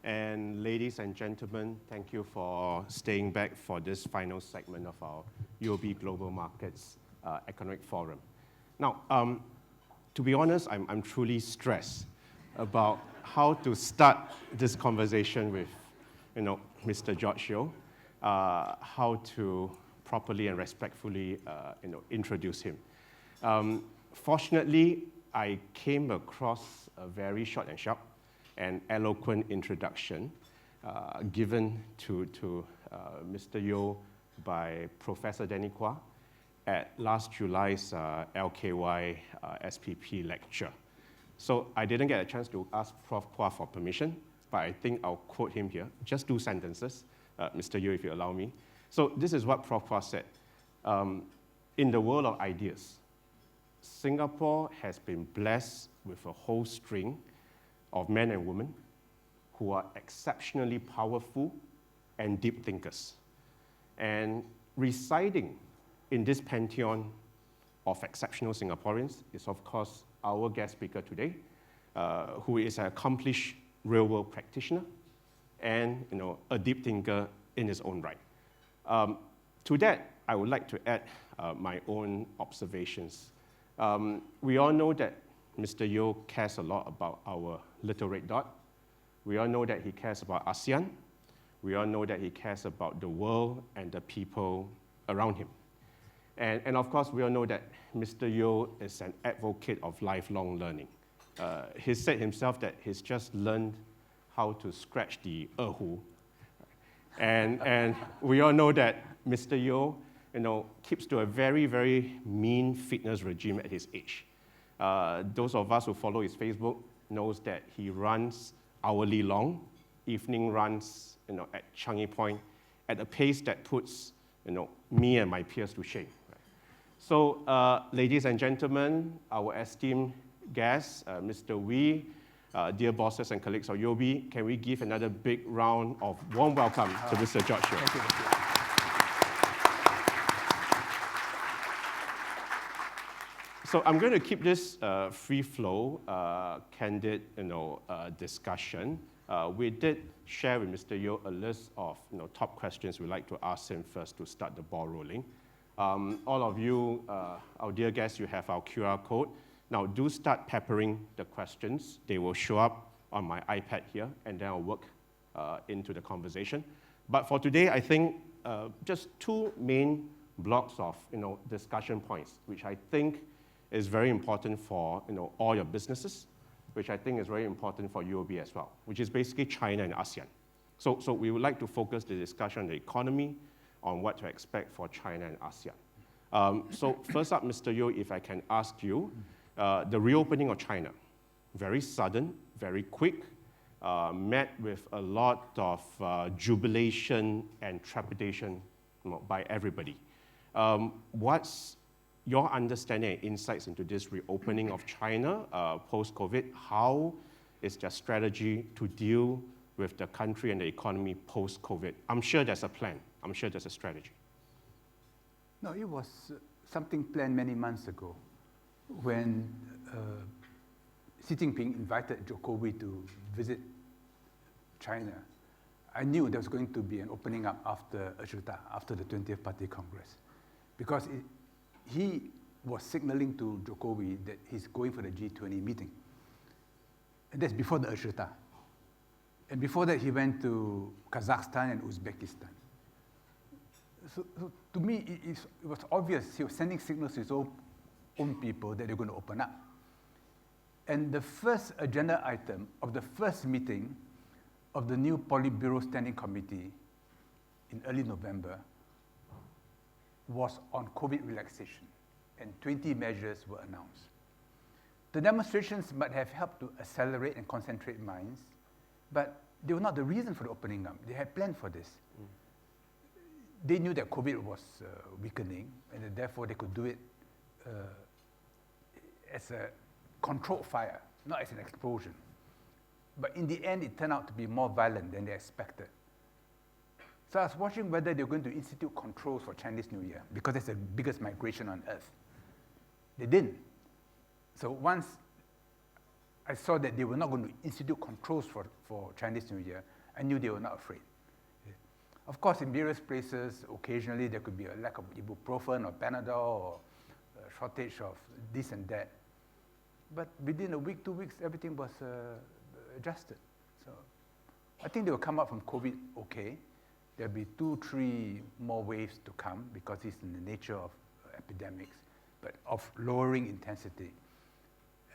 And ladies and gentlemen, thank you for staying back for this final segment of our UOB Global Markets Economic Forum. Now, to be honest, I'm truly stressed about how to start this conversation with, Mr. George Yeo, how to properly and respectfully, introduce him. Fortunately, I came across a very short and sharp and eloquent introduction given to Mr. Yeo by Professor Danny Quah at last July's LKY SPP lecture. So I didn't get a chance to ask Prof. Quah for permission, but I think I'll quote him here. Just 2 sentences, Mr. Yeo, if you allow me. So this is what Prof. Quah said. In the world of ideas, Singapore has been blessed with a whole string of men and women who are exceptionally powerful and deep thinkers. And residing in this pantheon of exceptional Singaporeans is, of course, our guest speaker today, who is an accomplished real-world practitioner and a deep thinker in his own right. To that, I would like to add my own observations. We all know that Mr. Yeo cares a lot about our little red dot. We all know that he cares about ASEAN. We all know that he cares about the world and the people around him. And of course, we all know that Mr. Yeo is an advocate of lifelong learning. He said himself that he's just learned how to scratch the erhu. And we all know that Mr. Yeo, keeps to a very, very mean fitness regime at his age. Those of us who follow his Facebook knows that he runs hourly long, evening runs, at Changi Point, at a pace that puts, me and my peers to shame. So, ladies and gentlemen, our esteemed guest, Mr. Wee, dear bosses and colleagues of UOB, can we give another big round of warm welcome to Mr. George Yeo? Thank you. So I'm going to keep this free flow, candid, discussion. We did share with Mr. Yeo a list of top questions we'd like to ask him first to start the ball rolling. All of you, our dear guests, you have our QR code. Now, do start peppering the questions. They will show up on my iPad here, and then I'll work into the conversation. But for today, I think just 2 main blocks of discussion points, which I think is very important for all your businesses, which I think is very important for UOB as well, which is basically China and ASEAN. So we would like to focus the discussion on the economy, on what to expect for China and ASEAN. So first up, Mr. Yeo, if I can ask you, the reopening of China, very sudden, very quick, met with a lot of jubilation and trepidation by everybody. What's your understanding and insights into this reopening of China post-COVID? How is their strategy to deal with the country and the economy post-COVID? I'm sure there's a plan. I'm sure there's a strategy. No, it was something planned many months ago when Xi Jinping invited Jokowi to visit China. I knew there was going to be an opening up after the 20th Party Congress, because he was signaling to Jokowi that he's going for the G20 meeting. And that's before the Ashita. And before that, he went to Kazakhstan and Uzbekistan. So to me, it was obvious he was sending signals to his own people that they're going to open up. And the first agenda item of the first meeting of the new Politburo Standing Committee in early November was on COVID relaxation, and 20 measures were announced. The demonstrations might have helped to accelerate and concentrate minds, but they were not the reason for the opening up. They had planned for this. They knew that COVID was weakening, and that therefore they could do it as a controlled fire, not as an explosion. But in the end, it turned out to be more violent than they expected. So I was watching whether they were going to institute controls for Chinese New Year, because it's the biggest migration on earth. They didn't. So once I saw that they were not going to institute controls for Chinese New Year, I knew they were not afraid. Of course, in various places, occasionally there could be a lack of ibuprofen or Panadol or a shortage of this and that. But within a week, 2 weeks, everything was adjusted. So I think they will come out from COVID okay. There'll be 2, 3 more waves to come because it's in the nature of epidemics, but of lowering intensity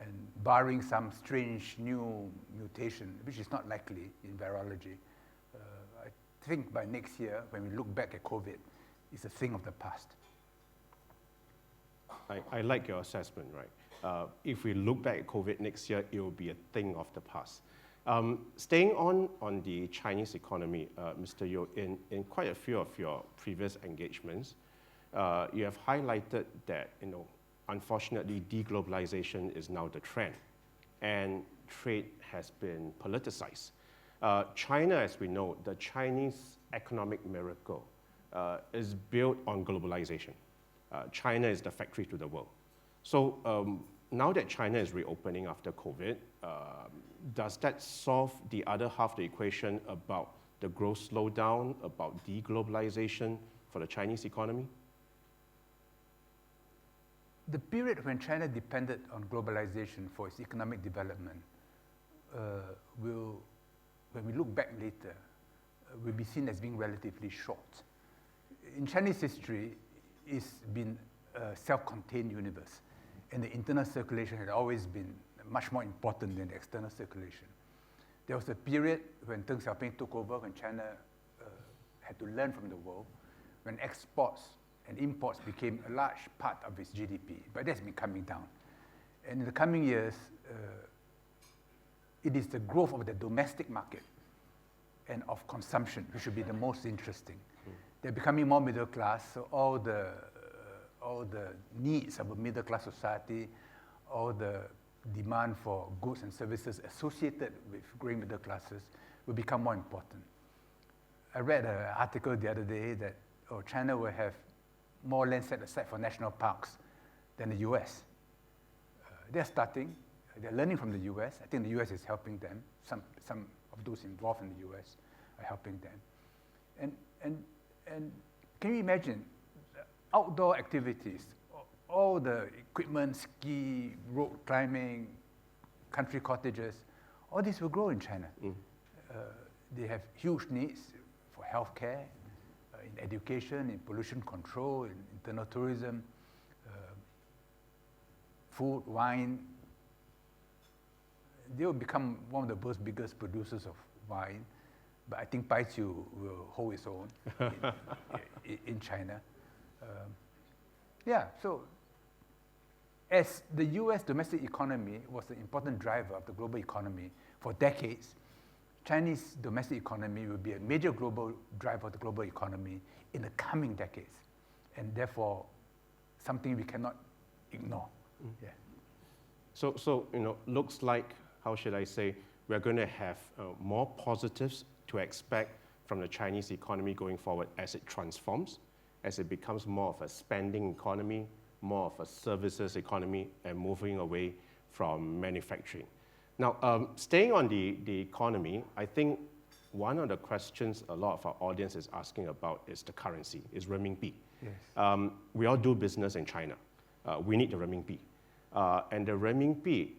and barring some strange new mutation, which is not likely in virology. I think by next year, when we look back at COVID, it's a thing of the past. I like your assessment, right? If we look back at COVID next year, it will be a thing of the past. Staying on the Chinese economy, Mr. Yeo, in quite a few of your previous engagements, you have highlighted that, unfortunately, deglobalization is now the trend, and trade has been politicized. China, as we know, the Chinese economic miracle is built on globalization. China is the factory to the world. So now that China is reopening after COVID, does that solve the other half of the equation about the growth slowdown, about deglobalization for the Chinese economy? The period when China depended on globalization for its economic development when we look back later, will be seen as being relatively short. In Chinese history, it's been a self-contained universe, and the internal circulation had always been much more important than the external circulation. There was a period when Deng Xiaoping took over, when China had to learn from the world, when exports and imports became a large part of its GDP, but that's been coming down. And in the coming years, it is the growth of the domestic market and of consumption which should be the most interesting. They're becoming more middle class, so all the needs of a middle class society, all the demand for goods and services associated with growing middle classes will become more important. I read an article the other day that China will have more land set aside for national parks than the US. They're starting, they're learning from the US. I think the US is helping them. Some of those involved in the US are helping them. And can you imagine outdoor activities, all the equipment, ski, rope climbing, country cottages, all this will grow in China. They have huge needs for healthcare, in education, in pollution control, in internal tourism, food, wine. They will become one of the world's biggest producers of wine, but I think Baijiu will hold its own in China. So as the US domestic economy was an important driver of the global economy for decades, Chinese domestic economy will be a major global driver of the global economy in the coming decades, and therefore something we cannot ignore. Yeah. So looks like, how should I say, we're going to have more positives to expect from the Chinese economy going forward as it transforms, as it becomes more of a spending economy, more of a services economy, and moving away from manufacturing. Now, staying on the economy, I think one of the questions a lot of our audience is asking about is the currency, is renminbi. Yes. We all do business in China. We need the renminbi. And the renminbi,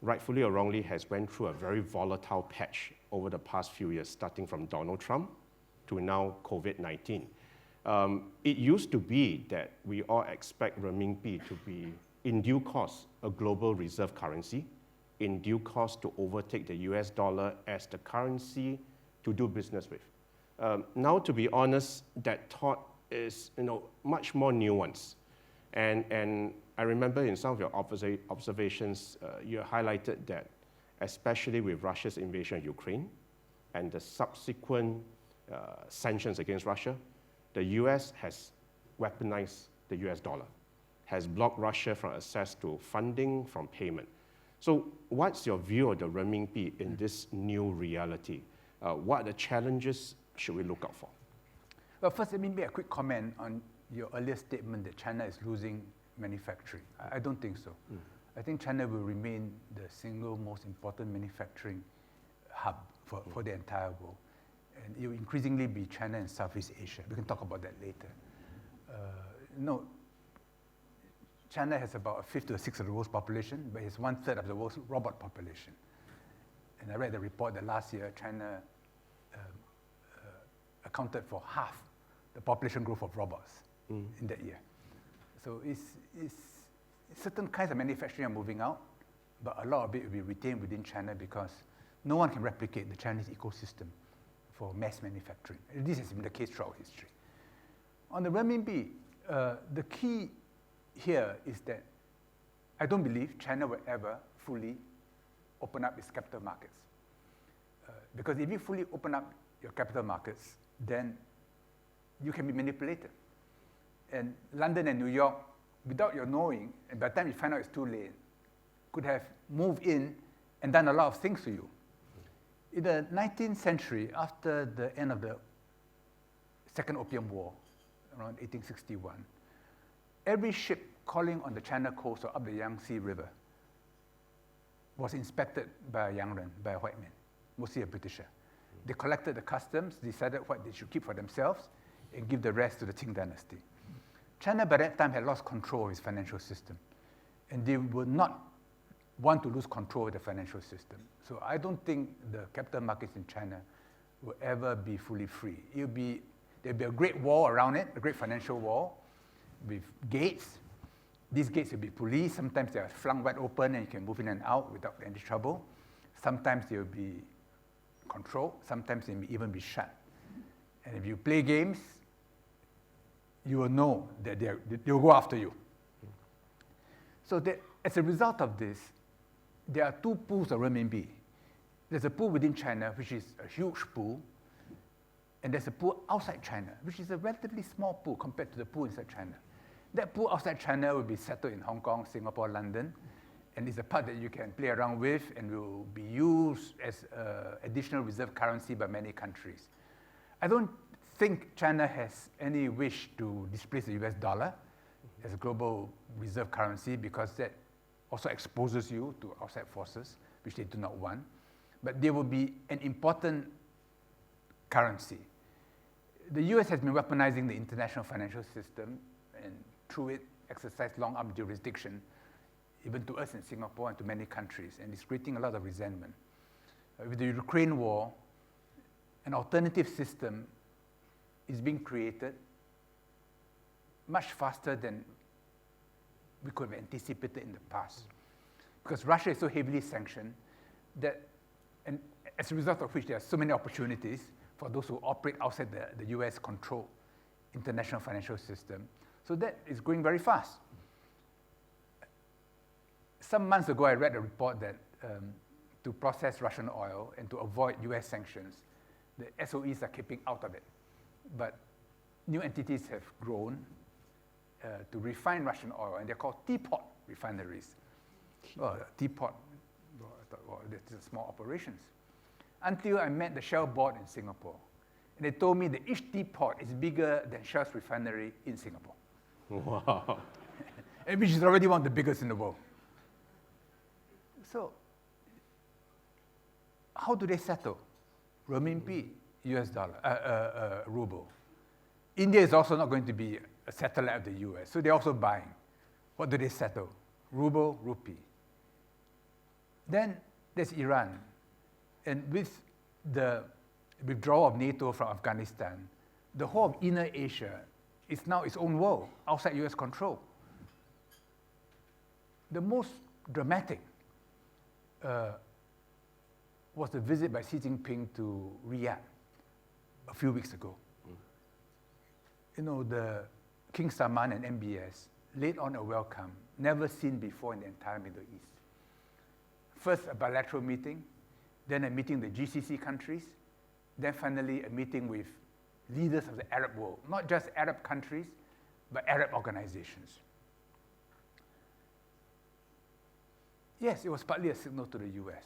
rightfully or wrongly, has went through a very volatile patch over the past few years, starting from Donald Trump to now COVID-19. It used to be that we all expect renminbi to be, in due course, a global reserve currency, in due course to overtake the US dollar as the currency to do business with. Now, to be honest, that thought is much more nuanced. And I remember in some of your observations, you highlighted that, especially with Russia's invasion of Ukraine and the subsequent sanctions against Russia, the US has weaponized the US dollar, has blocked Russia from access to funding, from payment. So what's your view of the renminbi in this new reality? What are the challenges should we look out for? Well, first, let me make a quick comment on your earlier statement that China is losing manufacturing. I don't think so. I think China will remain the single most important manufacturing hub for the entire world. And it will increasingly be China and Southeast Asia. We can talk about that later. No, China has about a fifth to a sixth of the world's population, but it's 1/3 of the world's robot population. And I read the report that last year, China accounted for half the population growth of robots in that year. So certain kinds of manufacturing are moving out, but a lot of it will be retained within China because no one can replicate the Chinese ecosystem for mass manufacturing. And this has been the case throughout history. On the renminbi, the key here is that I don't believe China will ever fully open up its capital markets. Because if you fully open up your capital markets, then you can be manipulated. And London and New York, without your knowing, and by the time you find out it's too late, could have moved in and done a lot of things to you. In the 19th century, after the end of the Second Opium War, around 1861, every ship calling on the China coast or up the Yangtze River was inspected by a Yang Ren, by a white man, mostly a Britisher. They collected the customs, decided what they should keep for themselves, and give the rest to the Qing dynasty. China by that time had lost control of its financial system, and they would not want to lose control of the financial system. So I don't think the capital markets in China will ever be fully free. There'll be a great wall around it, a great financial wall with gates. These gates will be policed. Sometimes they are flung wide open and you can move in and out without any trouble. Sometimes they will be controlled. Sometimes they may even be shut. And if you play games, you will know that they will go after you. So as a result of this, there are two pools of renminbi. There's a pool within China, which is a huge pool, and there's a pool outside China, which is a relatively small pool compared to the pool inside China. That pool outside China will be settled in Hong Kong, Singapore, London, and it's a part that you can play around with and will be used as additional reserve currency by many countries. I don't think China has any wish to displace the US dollar as a global reserve currency because that also exposes you to outside forces, which they do not want. But there will be an important currency. The US has been weaponizing the international financial system and through it exercised long-arm jurisdiction, even to us in Singapore and to many countries, and it's creating a lot of resentment. With the Ukraine war, an alternative system is being created much faster than we could have anticipated in the past. Because Russia is so heavily sanctioned that, and as a result of which there are so many opportunities for those who operate outside the US controlled international financial system. So that is going very fast. Some months ago, I read a report that to process Russian oil and to avoid US sanctions, the SOEs are keeping out of it. But new entities have grown to refine Russian oil, and they're called teapot refineries. Well, teapot, I thought, well, these are small operations. Until I met the Shell board in Singapore, and they told me that each teapot is bigger than Shell's refinery in Singapore. Wow. And which is already one of the biggest in the world. So, how do they settle? Renminbi, US dollar, ruble. India is also not going to be a satellite of the US, so they're also buying. What do they settle? Ruble, rupee. Then there's Iran. And with the withdrawal of NATO from Afghanistan, the whole of inner Asia is now its own world, outside US control. The most dramatic was the visit by Xi Jinping to Riyadh a few weeks ago. You know, the King Salman and MBS laid on a welcome never seen before in the entire Middle East. First, a bilateral meeting, then a meeting with the GCC countries, then finally a meeting with leaders of the Arab world, not just Arab countries, but Arab organizations. Yes, it was partly a signal to the US,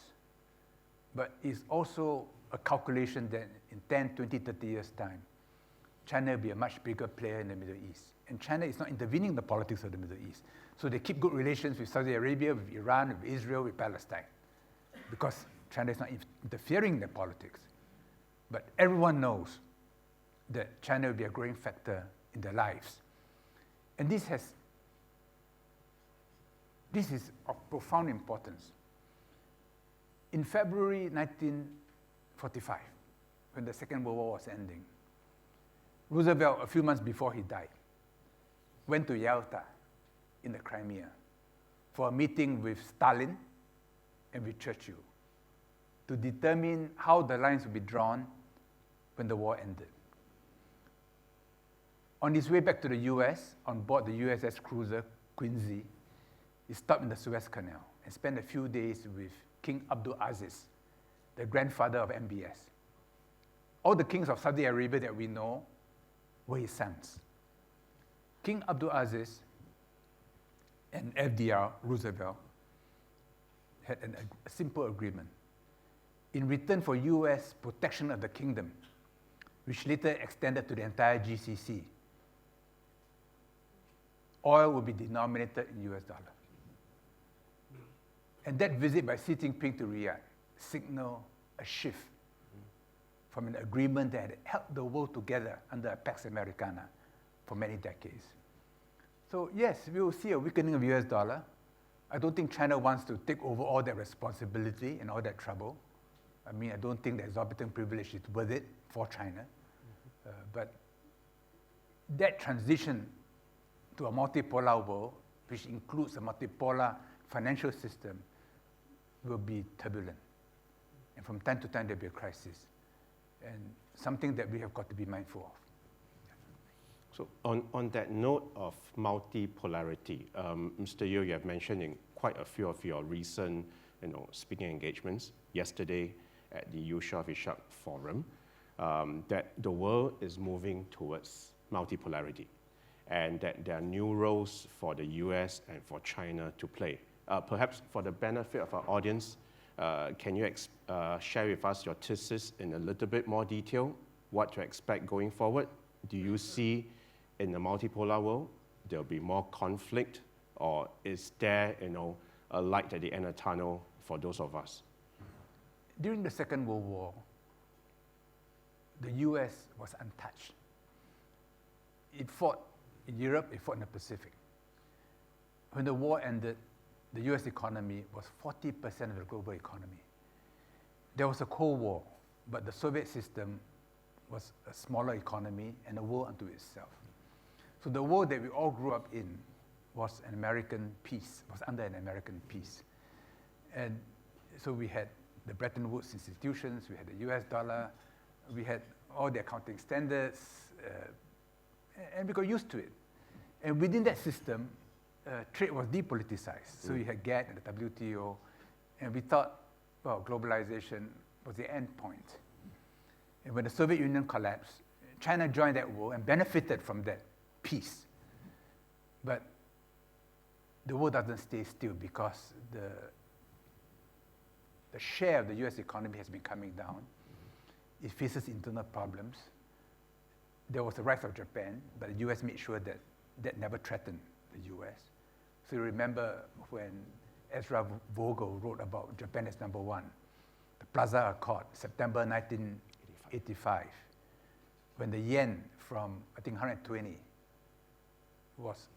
but it's also a calculation that in 10, 20, 30 years' time, China will be a much bigger player in the Middle East. And China is not intervening in the politics of the Middle East. So they keep good relations with Saudi Arabia, with Iran, with Israel, with Palestine, because China is not interfering in their politics. But everyone knows that China will be a growing factor in their lives. And this is of profound importance. In February 1945, when the Second World War was ending, Roosevelt, a few months before he died, went to Yalta in the Crimea for a meeting with Stalin and with Churchill to determine how the lines would be drawn when the war ended. On his way back to the US, on board the USS cruiser Quincy, he stopped in the Suez Canal and spent a few days with King Abdul Aziz, the grandfather of MBS. All the kings of Saudi Arabia that we know were his sons. King Abdul Aziz and FDR, Roosevelt, had a simple agreement. In return for US protection of the kingdom, which later extended to the entire GCC, oil would be denominated in US dollar. And that visit by Xi Jinping to Riyadh signaled a shift from an agreement that had held the world together under a Pax Americana for many decades. So yes, we will see a weakening of US dollar. I don't think China wants to take over all that responsibility and all that trouble. I mean, I don't think the exorbitant privilege is worth it for China. But that transition to a multipolar world, which includes a multipolar financial system, will be turbulent. And from time to time, there'll be a crisis. And something that we have got to be mindful of. So on that note of multipolarity, Mr. Yeo, you have mentioned in quite a few of your recent speaking engagements yesterday at the Yusof Ishak Forum, that the world is moving towards multipolarity and that there are new roles for the US and for China to play. Perhaps for the benefit of our audience, can you share with us your thesis in a little bit more detail, what to expect going forward? Do you see in the multipolar world there'll be more conflict, or is there a light at the end of the tunnel for those of us? During the Second World War, the US was untouched. It fought in Europe, it fought in the Pacific. When the war ended, the US economy was 40% of the global economy. There was a Cold War, but the Soviet system was a smaller economy and a world unto itself. So the world that we all grew up in was an American peace, was under an American peace. And so we had the Bretton Woods institutions, we had the US dollar, we had all the accounting standards, and we got used to it. And within that system, trade was depoliticized. So you had GATT and the WTO, and we thought, well, globalization was the end point. And when the Soviet Union collapsed, China joined that world and benefited from that peace. But the world doesn't stay still because the share of the US economy has been coming down. It faces internal problems. There was the rise of Japan, but the US made sure that that never threatened the US. So you remember when Ezra Vogel wrote about Japan as number one, the Plaza Accord, September 1985, when the yen from, I think, 120 was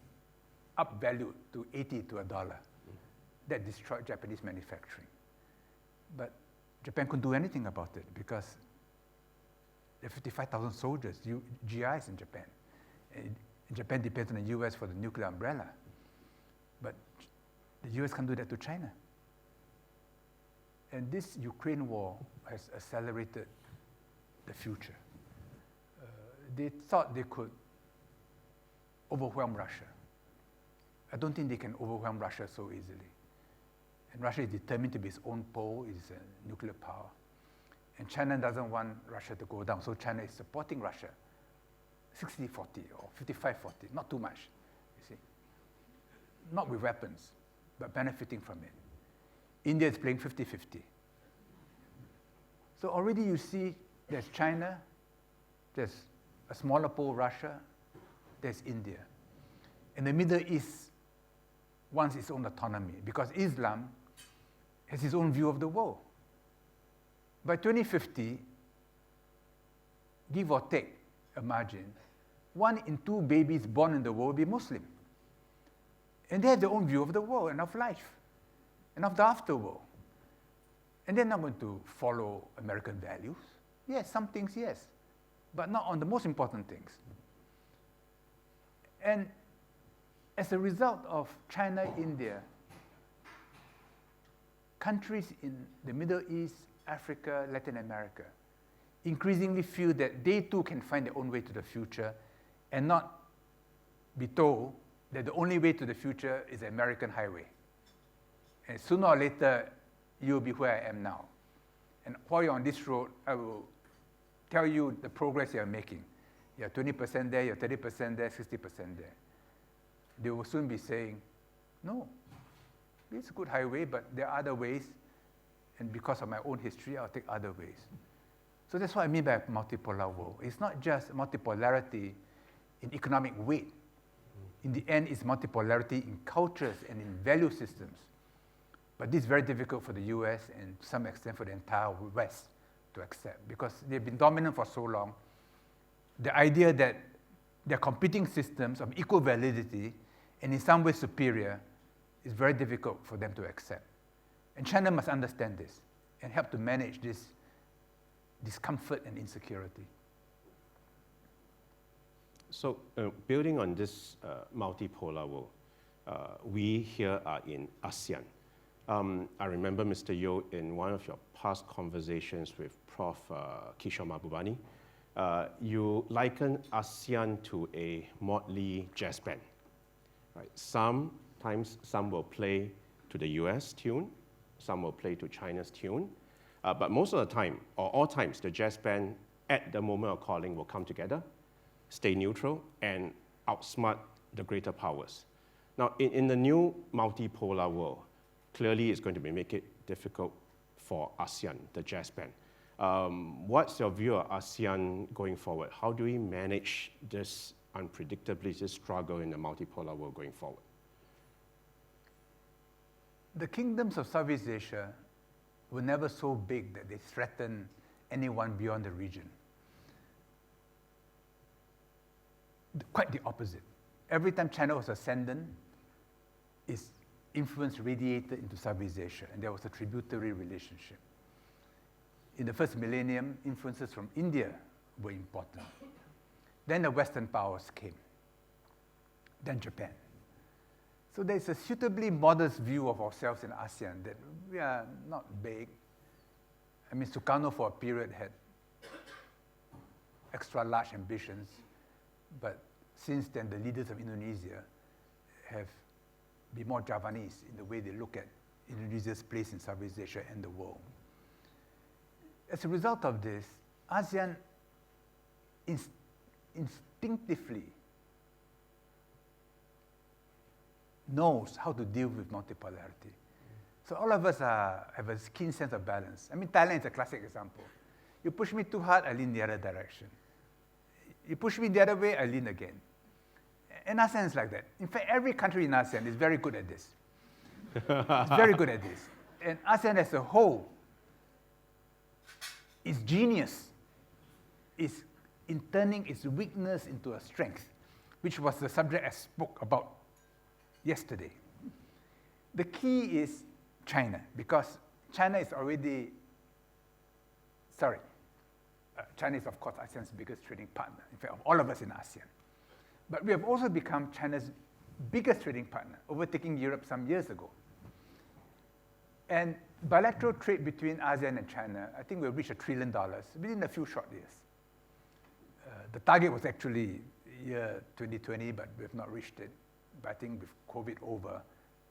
upvalued to 80 to $1. That destroyed Japanese manufacturing. But Japan couldn't do anything about it because there are 55,000 soldiers, GIs in Japan. And Japan depends on the US for the nuclear umbrella. But the US can't do that to China. And this Ukraine war has accelerated the future. They thought they could overwhelm Russia. I don't think they can overwhelm Russia so easily. And Russia is determined to be its own pole, is a nuclear power. And China doesn't want Russia to go down, so China is supporting Russia 60-40 or 55-40, not too much, you see. Not with weapons, but benefiting from it. India is playing 50-50. So already you see there's China, there's a smaller pole, Russia, there's India. And the Middle East wants its own autonomy because Islam has its own view of the world. By 2050, give or take a margin, 1 in 2 babies born in the world will be Muslim. And they have their own view of the world and of life and of the afterworld. And they're not going to follow American values. Yes, some things, yes, but not on the most important things. And as a result of China, India, countries in the Middle East, Africa, Latin America, increasingly feel that they too can find their own way to the future and not be told that the only way to the future is the American highway. And sooner or later, you'll be where I am now. And while you're on this road, I will tell you the progress you're making. You're 20% there, you're 30% there, 60% there. They will soon be saying, no, it's a good highway, but there are other ways, and because of my own history, I'll take other ways. So that's what I mean by a multipolar world. It's not just multipolarity in economic weight. In the end, it's multipolarity in cultures and in value systems. But this is very difficult for the US and to some extent for the entire West to accept because they've been dominant for so long. The idea that they're competing systems of equal validity and in some ways superior is very difficult for them to accept. And China must understand this and help to manage this discomfort and insecurity. So building on this multipolar world, we here are in ASEAN. I remember, Mr. Yeo, in one of your past conversations with Prof. Kishore Mahbubani, you liken ASEAN to a motley jazz band. Right? Sometimes some will play to the US tune, some will play to China's tune, but most of the time, or all times, the jazz band at the moment of calling will come together, stay neutral, and outsmart the greater powers. Now, in the new multipolar world, clearly it's going to make it difficult for ASEAN, the jazz band. What's your view of ASEAN going forward? How do we manage this unpredictability, this struggle in the multipolar world going forward? The kingdoms of Southeast Asia were never so big that they threaten anyone beyond the region. Quite the opposite. Every time China was ascendant, its influence radiated into Southeast Asia, and there was a tributary relationship. In the first millennium, influences from India were important. Then the Western powers came. Then Japan. So there's a suitably modest view of ourselves in ASEAN that we are not big. I mean, Sukarno for a period had extra large ambitions, but since then the leaders of Indonesia have been more Javanese in the way they look at Indonesia's place in Southeast Asia and the world. As a result of this, ASEAN instinctively knows how to deal with multipolarity. So all of us have a keen sense of balance. I mean, Thailand is a classic example. You push me too hard, I lean the other direction. You push me the other way, I lean again. And ASEAN is like that. In fact, every country in ASEAN is very good at this. It's very good at this. And ASEAN as a whole, its genius is in turning its weakness into a strength, which was the subject I spoke about yesterday. The key is China, because China is already, China is of course ASEAN's biggest trading partner, in fact of all of us in ASEAN. But we have also become China's biggest trading partner, overtaking Europe some years ago. And bilateral trade between ASEAN and China, I think we'll reach $1 trillion within a few short years. The target was actually year 2020, but we have not reached it. But I think with COVID over,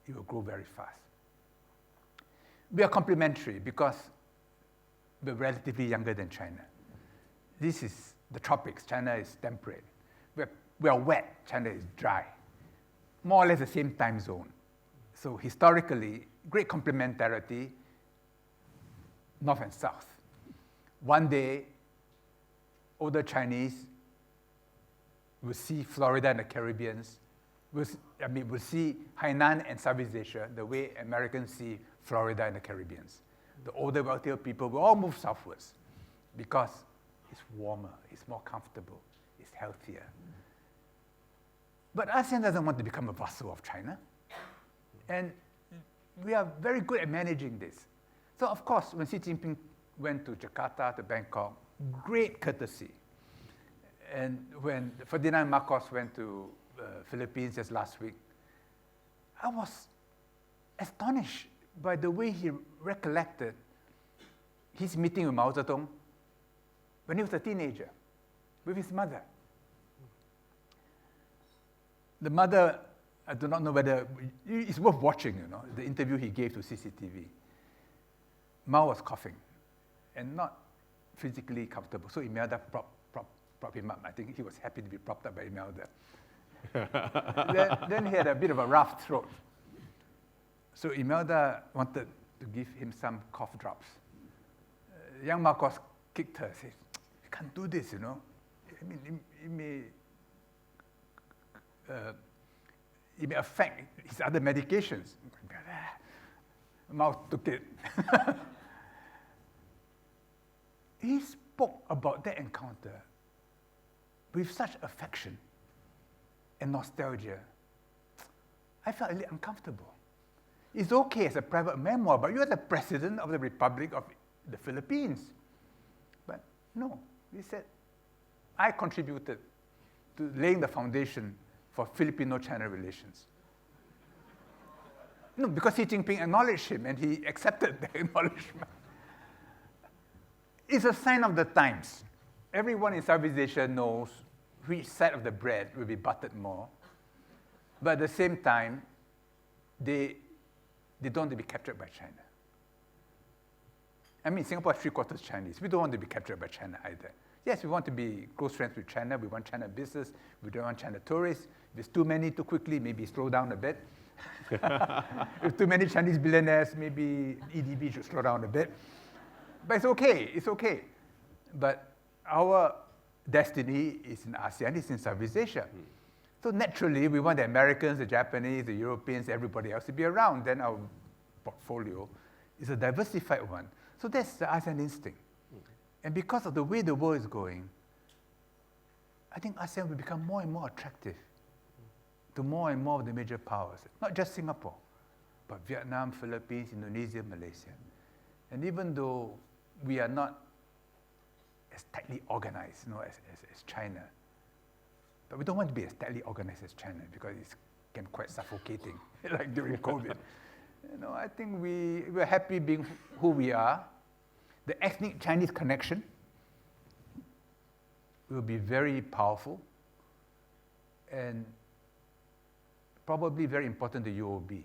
it will grow very fast. We are complementary because we're relatively younger than China. This is the tropics. China is temperate. We are wet. China is dry. More or less the same time zone. So historically, great complementarity, north and south. One day, older Chinese We'll see Florida and the Caribbean. We'll see Hainan and Southeast Asia the way Americans see Florida and the Caribbean. The older, wealthier people will all move southwards because it's warmer, it's more comfortable, it's healthier. But ASEAN doesn't want to become a vassal of China. And we are very good at managing this. So of course, when Xi Jinping went to Jakarta, to Bangkok, great courtesy. And when Ferdinand Marcos went to Philippines just last week, I was astonished by the way he recollected his meeting with Mao Zedong when he was a teenager with his mother. The mother, I do not know whether, it's worth watching, the interview he gave to CCTV. Mao was coughing and not physically comfortable, so Imelda propped him up. I think he was happy to be propped up by Imelda. then he had a bit of a rough throat. So Imelda wanted to give him some cough drops. Young Marcos kicked her, said, "You can't do this, I mean, it may affect his other medications." Mao took it. He spoke about that encounter with such affection and nostalgia. I felt a little uncomfortable. It's okay as a private memoir, but you're the president of the Republic of the Philippines. But no, he said, I contributed to laying the foundation for Filipino-China relations. No, because Xi Jinping acknowledged him and he accepted the acknowledgement. It's a sign of the times. Everyone in Southeast Asia knows which side of the bread will be buttered more. But at the same time, they don't want to be captured by China. I mean, Singapore is 3/4 Chinese. We don't want to be captured by China either. Yes, we want to be close friends with China. We want China business. We don't want China tourists. If there's too many too quickly, maybe slow down a bit. If too many Chinese billionaires, maybe EDB should slow down a bit. But it's okay, it's okay. But our destiny is in ASEAN, it's in Southeast Asia. So naturally, we want the Americans, the Japanese, the Europeans, everybody else to be around. Then our portfolio is a diversified one. So that's the ASEAN instinct. And because of the way the world is going, I think ASEAN will become more and more attractive to more and more of the major powers, not just Singapore, but Vietnam, Philippines, Indonesia, Malaysia. And even though we are not as tightly organized as China, but we don't want to be as tightly organized as China because it's can quite suffocating, like during COVID. I think we're happy being who we are. The ethnic Chinese connection will be very powerful and probably very important to UOB.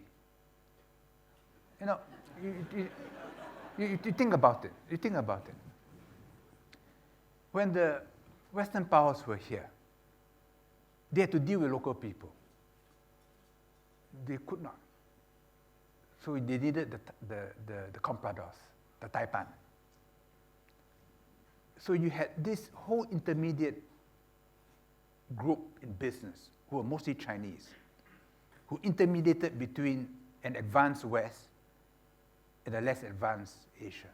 You think about it. You think about it. When the Western powers were here, they had to deal with local people. They could not. So they needed the compradors, the taipan. So you had this whole intermediate group in business who were mostly Chinese, who intermediated between an advanced West and a less advanced Asia.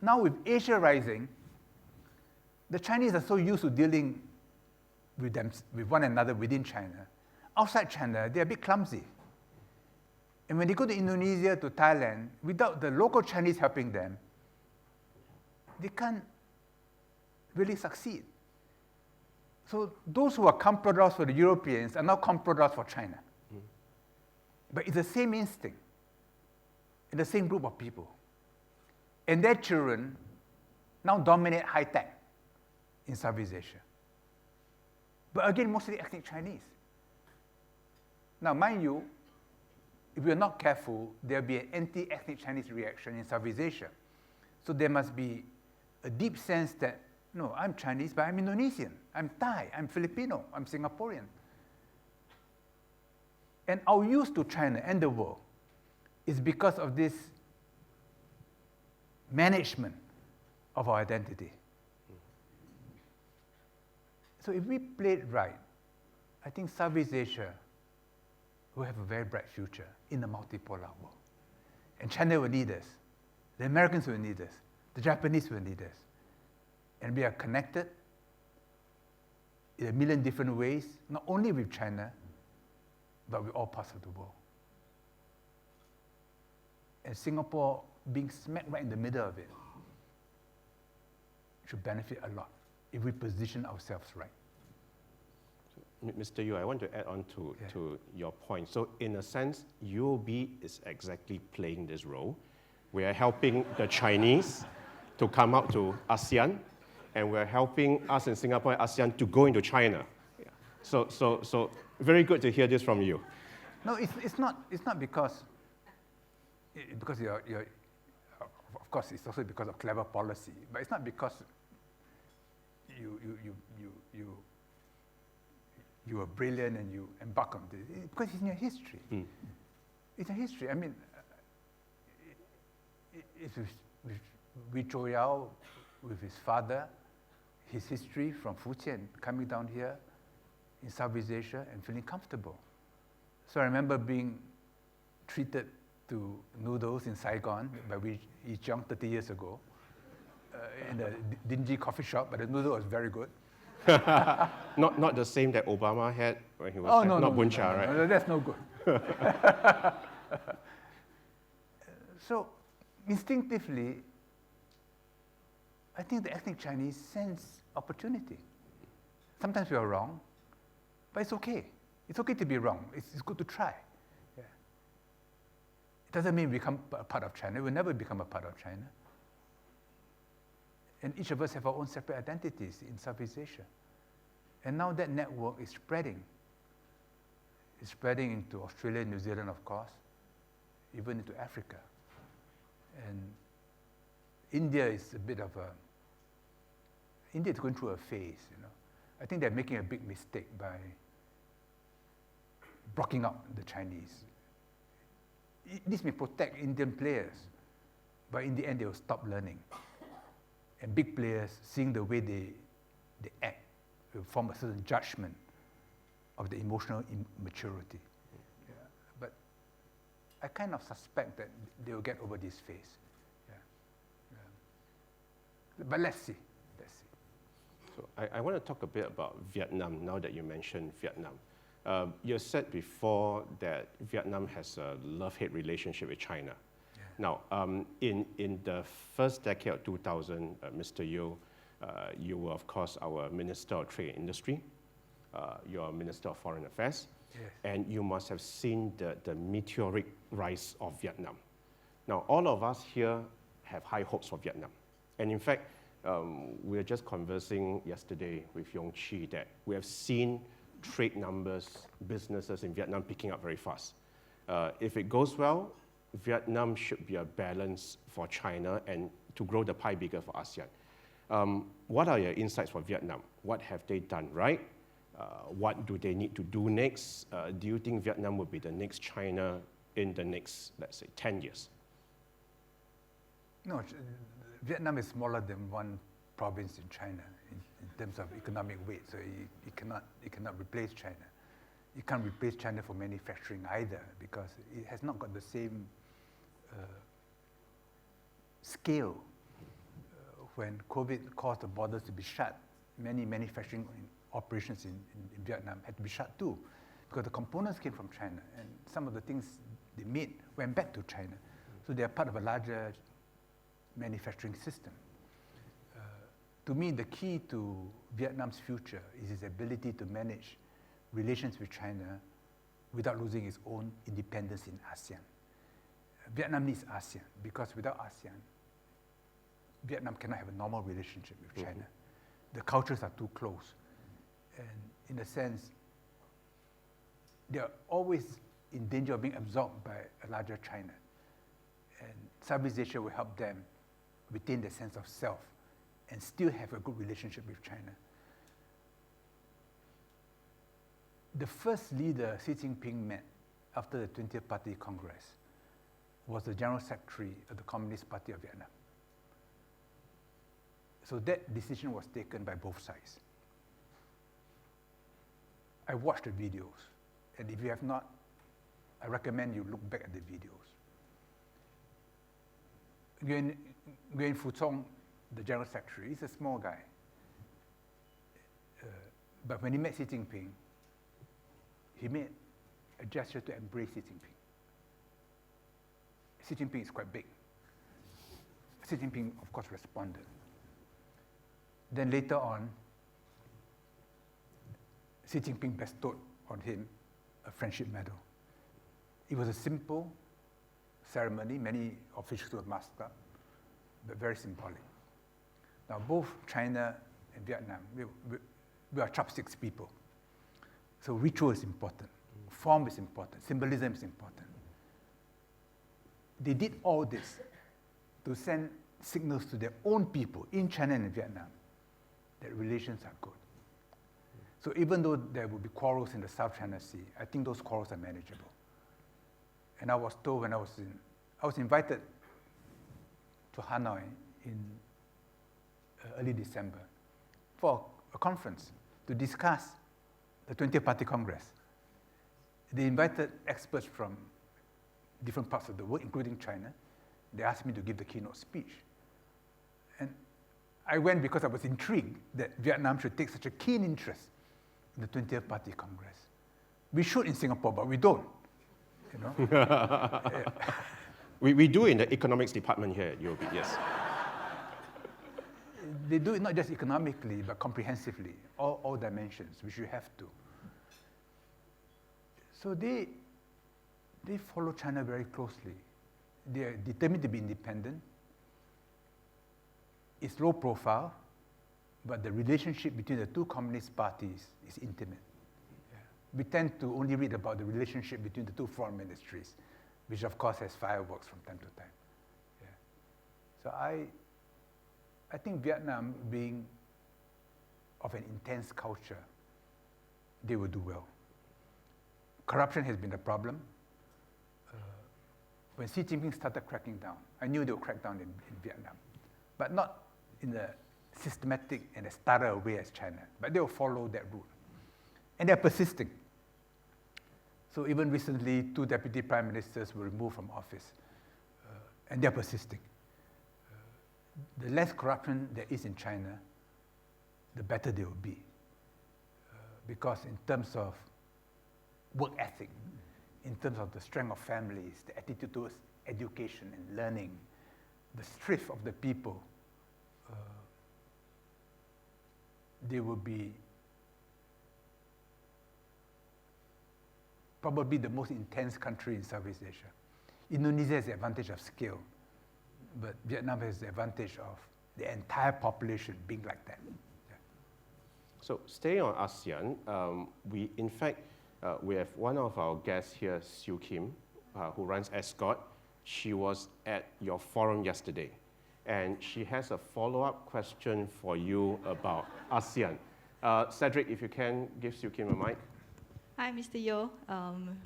Now with Asia rising, the Chinese are so used to dealing with one another within China. Outside China, they're a bit clumsy. And when they go to Indonesia, to Thailand, without the local Chinese helping them, they can't really succeed. So those who are compradors for the Europeans are now compradors for China. But it's the same instinct in the same group of people. And their children now dominate high tech in Southeast Asia. But again, mostly ethnic Chinese. Now, mind you, if we're not careful, there'll be an anti-ethnic Chinese reaction in Southeast Asia. So there must be a deep sense that, no, I'm Chinese, but I'm Indonesian, I'm Thai, I'm Filipino, I'm Singaporean. And our use to China and the world is because of this management of our identity. So if we play it right, I think Southeast Asia will have a very bright future in the multipolar world. And China will need us. The Americans will need us. The Japanese will need us. And we are connected in a million different ways, not only with China, but with all parts of the world. And Singapore, being smack right in the middle of it, should benefit a lot if we position ourselves right. Mr. Yu, I want to add on to your point. So in a sense, UOB is exactly playing this role. We are helping the Chinese to come out to ASEAN, and we're helping us in Singapore and ASEAN to go into China. Yeah. So very good to hear this from you. No, it's not because you're of course it's also because of clever policy, but it's not because you are brilliant and you embark on this. Because it's in your history. It's a history. I mean, it's with Wee Cho Yaw, with his father, his history from Fujian, coming down here in Southeast Asia and feeling comfortable. So I remember being treated to noodles in Saigon by Wee Cheong 30 years ago in a dingy coffee shop, but the noodle was very good. Not the same that Obama had when he was not Bun Cha, right? No, that's no good. So instinctively, I think the ethnic Chinese sense opportunity. Sometimes we are wrong, but it's okay. It's okay to be wrong. It's good to try. Yeah. It doesn't mean we become a part of China. We'll never become a part of China. And each of us have our own separate identities in Southeast Asia. And now that network is spreading. It's spreading into Australia, New Zealand, of course, even into Africa. And India is a bit of a, India is going through a phase, you know. I think they're making a big mistake by blocking out the Chinese. This may protect Indian players, but in the end they will stop learning. And big players, seeing the way they act, will form a certain judgment of the emotional immaturity. Yeah. But I kind of suspect that they will get over this phase. Yeah. Yeah. But let's see. So I want to talk a bit about Vietnam now that you mentioned Vietnam. You said before that Vietnam has a love-hate relationship with China. Now, in the first decade of 2000, Mr. Yeo, you were, of course, our Minister of Trade and Industry. You're Minister of Foreign Affairs. Yes. And you must have seen the meteoric rise of Vietnam. Now, all of us here have high hopes for Vietnam. And in fact, we were just conversing yesterday with Yong Chi that we have seen trade numbers, businesses in Vietnam picking up very fast. If it goes well, Vietnam should be a balance for China and to grow the pie bigger for ASEAN. What are your insights for Vietnam? What have they done right? What do they need to do next? Do you think Vietnam will be the next China in the next, let's say, 10 years? No, Vietnam is smaller than one province in China in terms of economic weight, so it cannot replace China. You can't replace China for manufacturing either because it has not got the same scale. When COVID caused the borders to be shut, many manufacturing operations in Vietnam had to be shut too because the components came from China and some of the things they made went back to China. So they are part of a larger manufacturing system. To me, the key to Vietnam's future is its ability to manage relations with China without losing its own independence in ASEAN. Vietnam needs ASEAN because without ASEAN, Vietnam cannot have a normal relationship with China. The cultures are too close. And in a sense, they are always in danger of being absorbed by a larger China. And Southeast Asia will help them retain their sense of self and still have a good relationship with China. The first leader Xi Jinping met after the 20th Party Congress was the General Secretary of the Communist Party of Vietnam. So that decision was taken by both sides. I watched the videos, and if you have not, I recommend you look back at the videos. Nguyen Phu Trong, the General Secretary, he's a small guy. But when he met Xi Jinping, he made a gesture to embrace Xi Jinping. Xi Jinping is quite big. Xi Jinping, of course, responded. Then later on, Xi Jinping bestowed on him a friendship medal. It was a simple ceremony, many officials were masked up, but very symbolic. Now, both China and Vietnam, we are chopsticks people. So ritual is important, form is important, symbolism is important. They did all this to send signals to their own people in China and Vietnam that relations are good. So even though there will be quarrels in the South China Sea, I think those quarrels are manageable. And I was told when I was invited to Hanoi in early December for a conference to discuss the 20th Party Congress. They invited experts from different parts of the world, including China. They asked me to give the keynote speech. And I went because I was intrigued that Vietnam should take such a keen interest in the 20th Party Congress. We should in Singapore, but we don't. You know? We do in the economics department here at UOB, yes. They do it not just economically, but comprehensively, all dimensions, which you have to. So they follow China very closely. They are determined to be independent. It's low profile, but the relationship between the two communist parties is intimate. Yeah. We tend to only read about the relationship between the two foreign ministries, which of course has fireworks from time to time. Yeah. So I think Vietnam, being of an intense culture, they will do well. Corruption has been a problem. When Xi Jinping started cracking down, I knew they would crack down in Vietnam, but not in a systematic and as thorough way as China, but they will follow that route. And they're persisting. So even recently, 2 deputy prime ministers were removed from office, and they're persisting. The less corruption there is in China, the better they will be. Because in terms of work ethic, in terms of the strength of families, the attitude towards education and learning, the strength of the people, they will be probably the most intense country in Southeast Asia. Indonesia has the advantage of scale, but Vietnam has the advantage of the entire population being like that. Yeah. So staying on ASEAN, we have one of our guests here, Siew Kim, who runs Escort. She was at your forum yesterday, and she has a follow-up question for you about ASEAN. Cedric, if you can, give Siew Kim a mic. Hi, Mr. Yeo.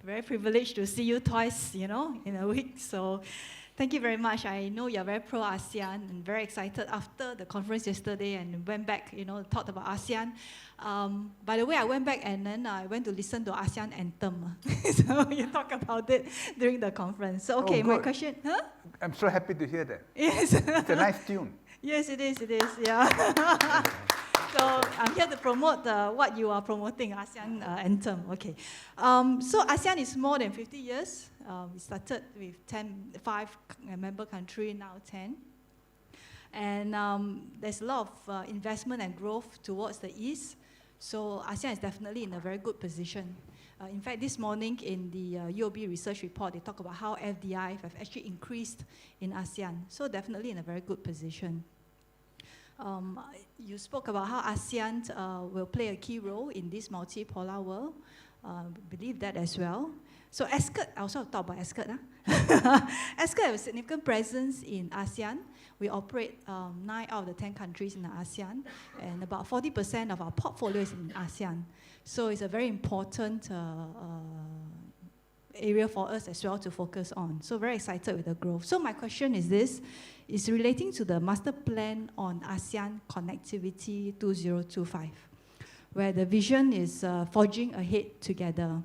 Very privileged to see you twice, in a week. So thank you very much. I know you're very pro-ASEAN and very excited after the conference yesterday and went back, talked about ASEAN. By the way, I went back and then I went to listen to ASEAN anthem. So you talk about it during the conference. So, okay, my question, huh? I'm so happy to hear that. Yes. It's a nice tune. Yes, it is, yeah. So I'm here to promote what you are promoting, ASEAN anthem. Okay. So ASEAN is more than 50 years. We started with 5 member countries, now 10. And there's a lot of investment and growth towards the east. So ASEAN is definitely in a very good position. In fact, this morning in the UOB research report, they talk about how FDI have actually increased in ASEAN. So definitely in a very good position. You spoke about how ASEAN will play a key role in this multipolar world. Believe that as well. So ASCRD, I also talk about ASCRD. ASCRD has a significant presence in ASEAN. We operate 9 out of the 10 countries in ASEAN, and about 40% of our portfolio is in ASEAN. So it's a very important area for us as well to focus on. So very excited with the growth. So my question is this, is relating to the master plan on ASEAN Connectivity 2025. where the vision is forging ahead together.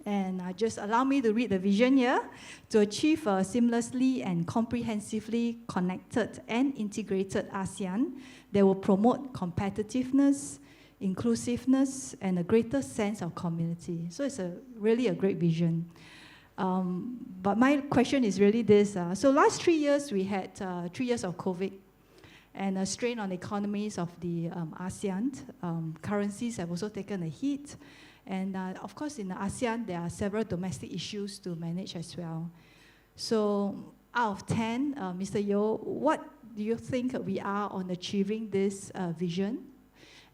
And just allow me to read the vision here. To achieve a seamlessly and comprehensively connected and integrated ASEAN that will promote competitiveness, inclusiveness, and a greater sense of community. So it's really a great vision. But my question is really this. So last 3 years, we had 3 years of COVID and a strain on economies of the ASEAN. Currencies have also taken a hit. And of course, in the ASEAN, there are several domestic issues to manage as well. So out of 10, Mr. Yeo, what do you think we are on achieving this vision?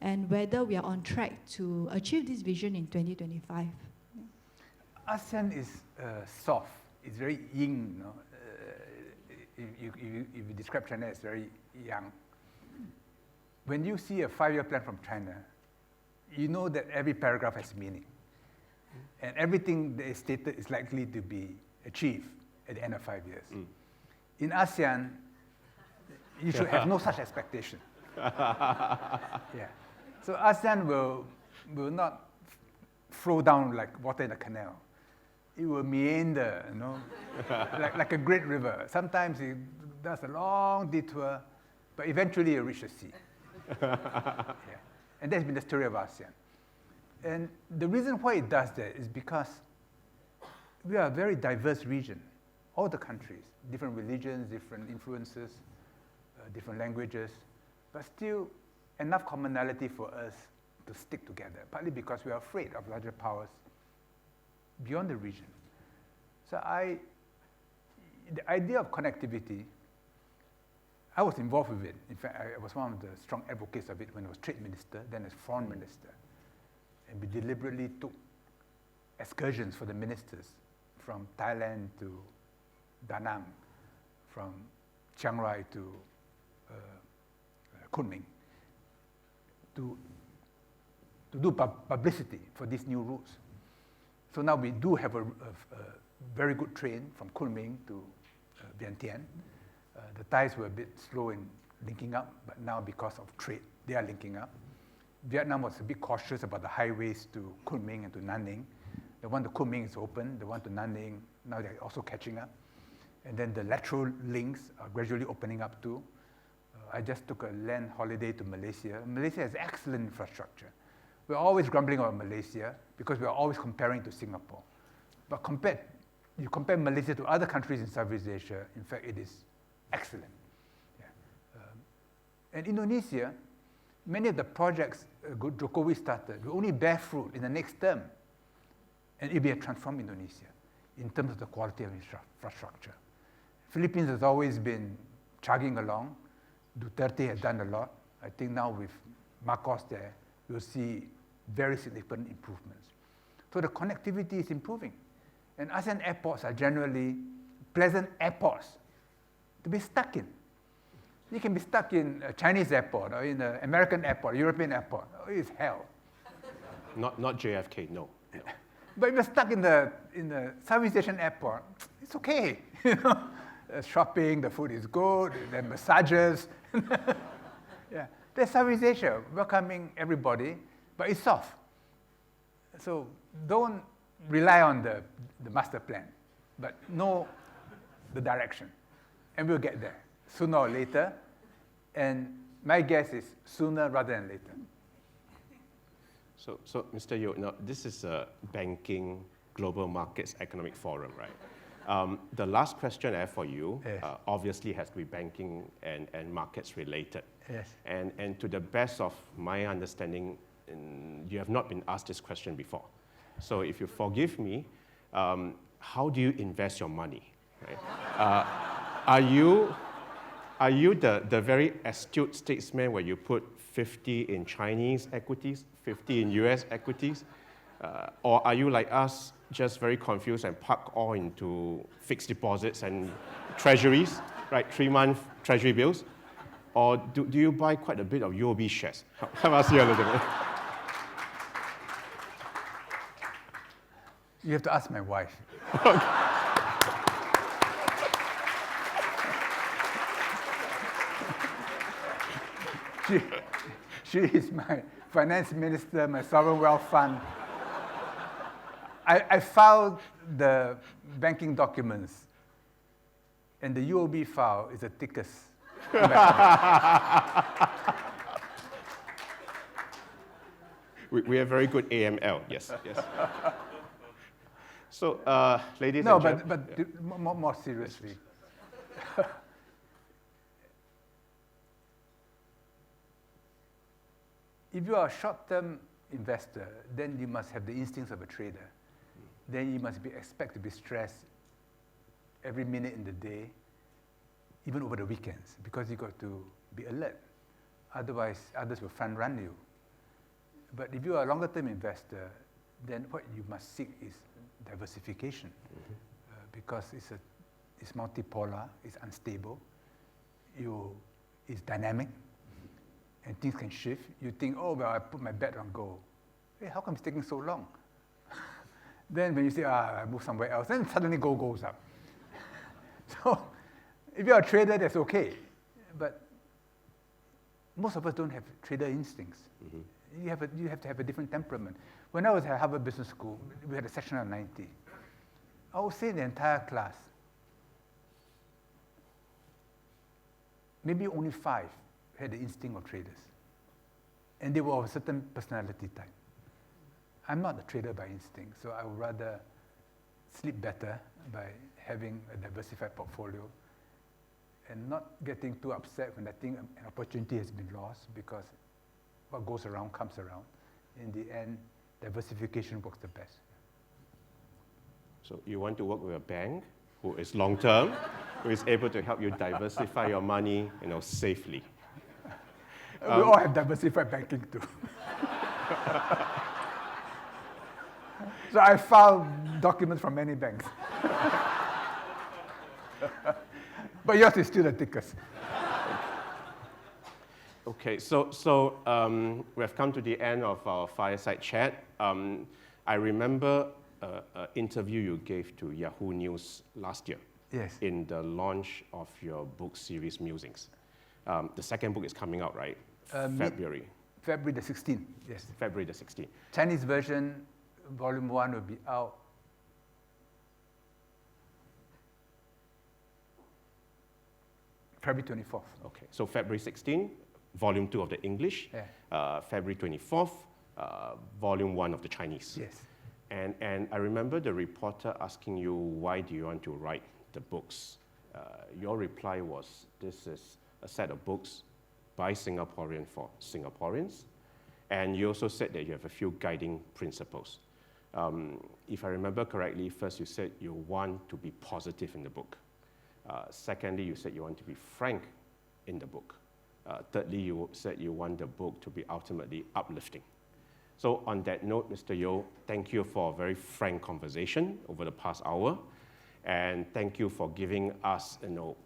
And whether we are on track to achieve this vision in 2025? ASEAN is soft. It's very yin. You know? If you describe China as very young, when you see a 5-year plan from China, you know that every paragraph has meaning. And everything that is stated is likely to be achieved at the end of 5 years. In ASEAN, you should have no such expectation. Yeah. So ASEAN will not flow down like water in a canal. It will meander, you know, like a great river. Sometimes it does a long detour, but eventually it reaches the sea. Yeah. And that's been the story of ASEAN. And the reason why it does that is because we are a very diverse region. All the countries, different religions, different influences, different languages, but still enough commonality for us to stick together, partly because we are afraid of larger powers beyond the region. So the idea of connectivity, I was involved with it. In fact, I was one of the strong advocates of it when I was trade minister, then as foreign minister. And we deliberately took excursions for the ministers from Thailand to Da Nang, from Chiang Rai to Kunming, to do publicity for these new routes. So now we do have a very good train from Kunming to Vientiane. The Thais were a bit slow in linking up, but now because of trade, they are linking up. Vietnam was a bit cautious about the highways to Kunming and to Nanning. The one to Kunming is open, the one to Nanning, now they're also catching up. And then the lateral links are gradually opening up too. I just took a land holiday to Malaysia. Malaysia has excellent infrastructure. We're always grumbling about Malaysia because we're always comparing to Singapore. But you compare Malaysia to other countries in Southeast Asia, in fact, it is excellent. Yeah. And Indonesia, many of the projects Jokowi started will only bear fruit in the next term. And it will be a transformed Indonesia in terms of the quality of infrastructure. Philippines has always been chugging along. Duterte has done a lot. I think now with Marcos there, we'll see very significant improvements. So the connectivity is improving. And ASEAN airports are generally pleasant airports to be stuck in. You can be stuck in a Chinese airport or in an American airport, European airport. Oh, it's hell. Not JFK, no. But if you're stuck in the Southeast Asian airport, it's okay. You know, shopping, the food is good, there are massages. Yeah, there's Southeast Asia welcoming everybody, but it's soft. So don't rely on the master plan, but know the direction, and we'll get there sooner or later. And my guess is sooner rather than later. So Mr. Yeo, now this is a banking global markets economic forum, right? The last question I have for you yes. Obviously has to be banking and markets related. Yes. And to the best of my understanding, you have not been asked this question before. So if you forgive me, how do you invest your money? Right? Are you the very astute statesman where you put 50 in Chinese equities, 50 in US equities? Or are you like us, just very confused and park all into fixed deposits and treasuries, right? 3-month treasury bills? Or do you buy quite a bit of UOB shares? How about you a little bit? You have to ask my wife. She is finance minister, my sovereign wealth fund. I filed the banking documents, and the UOB file is the thickest. We have very good AML, yes, yes. So, ladies No, and gentlemen. but more seriously. If you are a short-term investor, then you must have the instincts of a trader. Then you must expect to be stressed every minute in the day, even over the weekends, because you got to be alert. Otherwise, others will front run you. But if you are a longer-term investor, then what you must seek is diversification, because it's multipolar, it's unstable, it's dynamic, and things can shift. You think, oh, well, I put my bet on gold. Hey, how come it's taking so long? Then when you say, I move somewhere else, then suddenly gold goes up. So if you're a trader, that's okay. But most of us don't have trader instincts. You have to have a different temperament. When I was at Harvard Business School, we had a section on 90. I would say the entire class, maybe only 5 had the instinct of traders. And they were of a certain personality type. I'm not a trader by instinct, so I would rather sleep better by having a diversified portfolio and not getting too upset when I think an opportunity has been lost, because what goes around comes around. In the end, diversification works the best. So you want to work with a bank who is long-term, who is able to help you diversify your money, safely. We all have diversified banking too. So I filed documents from many banks. But yours is still the thickest. Okay, so we have come to the end of our fireside chat. I remember an interview you gave to Yahoo News last year. Yes. In the launch of your book series, Musings. The second book is coming out, right? February. February the 16th, yes. February the 16th. Chinese version, volume 1 will be out February 24th. Okay, so February 16th, volume 2 of the English. Yeah. February 24th, volume 1 of the Chinese. Yes. And I remember the reporter asking you, why do you want to write the books? Your reply was, this is a set of books by Singaporean for Singaporeans. And you also said that you have a few guiding principles. If I remember correctly, first you said you want to be positive in the book. Secondly, you said you want to be frank in the book. Thirdly, you said you want the book to be ultimately uplifting. So on that note, Mr. Yeo, thank you for a very frank conversation over the past hour. And thank you for giving us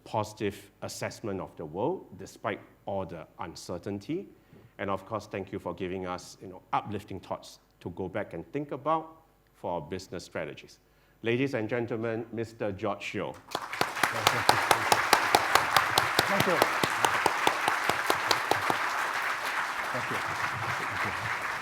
positive assessment of the world despite all the uncertainty. And of course, thank you for giving us uplifting thoughts to go back and think about for our business strategies. Ladies and gentlemen, Mr. George Yeo. Thank you. Thank you. Thank you.